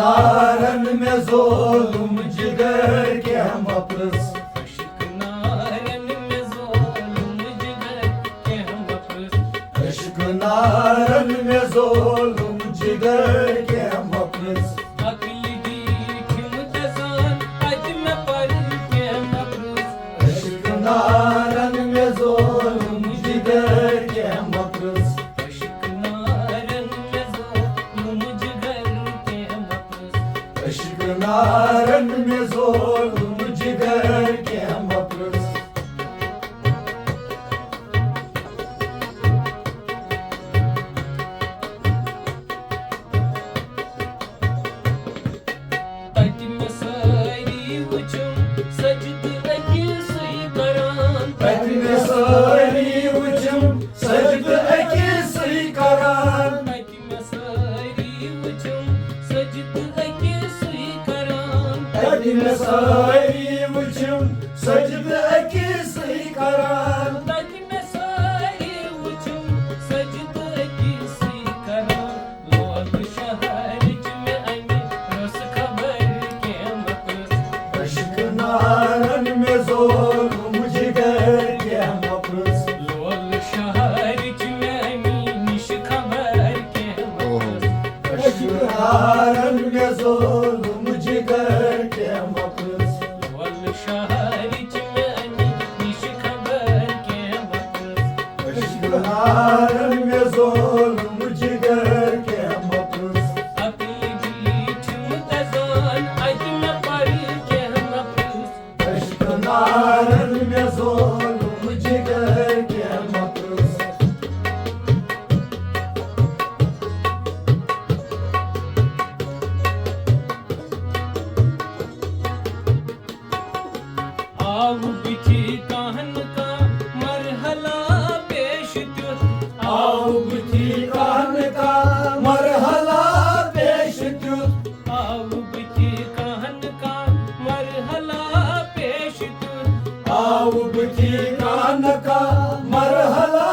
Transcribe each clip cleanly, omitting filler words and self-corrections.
नारन में ज़ुल्म जिगर के मपरस अश्क नारन में ज़ुल्म जिगर के मपरस अश्क नारन में ज़ुल्म जिगर के मपरस अकल दी खिमतजान अज में पर के मपरस अश्क नारन में ज़ुल्म जिगर के मपरस अश्क नारन में ज़ुल्म जिगर के मपरस अश्क नारन में ज़ुल्म जिगर के मपरस तज में सारी वुचुम सजद अकिसई करान तज में सारी वुचुम सजद अकिसई करान तज में सारी वुचुम सजद अकिसई करान तज में सारी वुचुम सजद अकिसई करान तज में सारी वुचुम सजद अकिसई करान लोग शहर में अनी रस खबर के मपरस अश्क नारन में ज़ुल्म जिगर के मपरस लोग शहर में अनी निश खबर के मपरस अश्क नारन में ज़ुल्म जिगर के मपरस वल शहर में अनी निश खबर के मपरस अश्क नारन में ज़ुल्म जिगर के मपरस अकल दी ठुमतजान अज में पर के मपरस अश्क नारन में ज़ुल्म जिगर के मपरस आव बिथी कहन का मरहला पेश तुत आओ बिथी कान का मरहला पेश तुत आव बिथी कहन का मरहला पेश तुत आओ बिथी कान का मरहला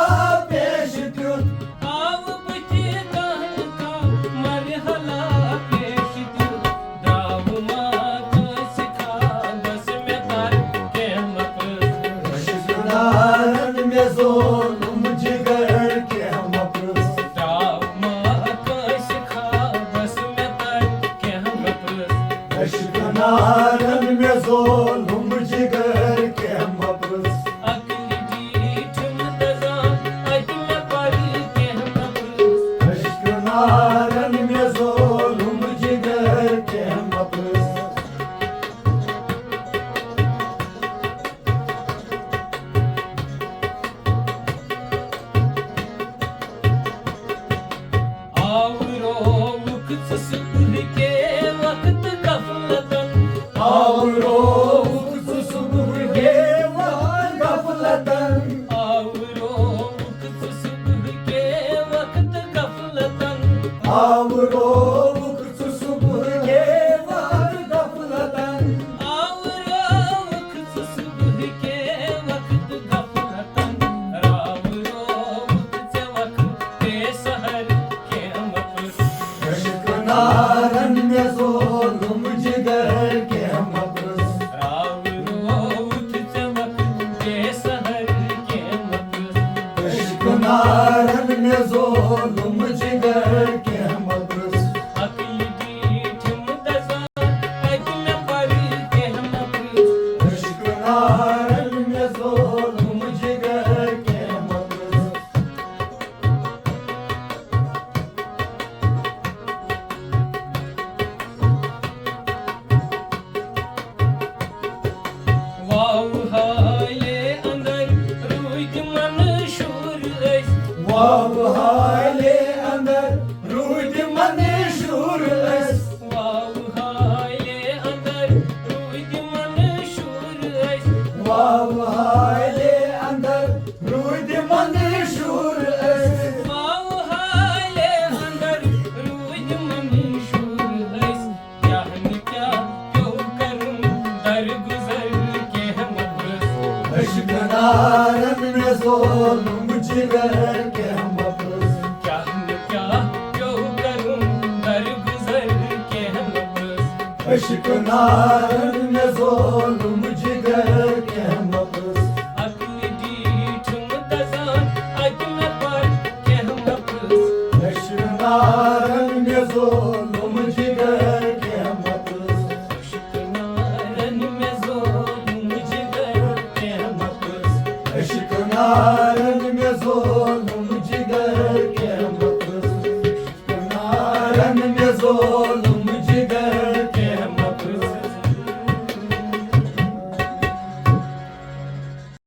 पेश तुत आव बिथी कहन का मरहला पेश तुत दाव मात सिखा बस में तार के मपरस अश्क नारन में ज़ुल्म जिगर के मपरस दाव मात सिखा बस में तार के मपरस अश्क नारन में ज़ुल्म जिगर के मपरस अकल दी ठुमतजान अज में पर के मपरस अश्क नारन में ज़ुल्म जिगर के मपरस आवरो वक्त सुबह के वक्त गफलतन आवरो वक्त सुबह के वक्त गफलतन आवरो वक्त सुबह के वक्त गफलतन आवरो वक्त सुबह के वक्त गफलतन आवरो वक्त सुबह के वक्त गफलतन रावरो वक्त वक्त सहर के मपरस अश्क नारन में ज़ुल्म जिगर के मपरस रावरो वक्त वक्त सहर के मपरस अश्क नारन में ज़ुल्म जिगर के मपरस अकल दी ठुमतजान अज में पर के मपरस अश्क नारन में ज़ुल्म जिगर के मपरस वाव हाले अंदर रूज मंशूर ऐस वाव हाले अंदर रूज मंशूर अस वाव हाले अंदर रूज मंशूर ऐस वाव हाले अंदर रूज मंशूर अस वाव हाले अंदर रूज मंशूर ऐस क्या क्यों करूं दर गुजर के मपरस अश्क नारन में ज़ुल्म जिगर के मपरस क्या क्यों करूं दर गुजर के मपरस अश्क नारन में ज़ोलुम जिगर के मपस अग्नि डीठम दजान अग्नि पर के हम अश्क नारन में ज़ोलुम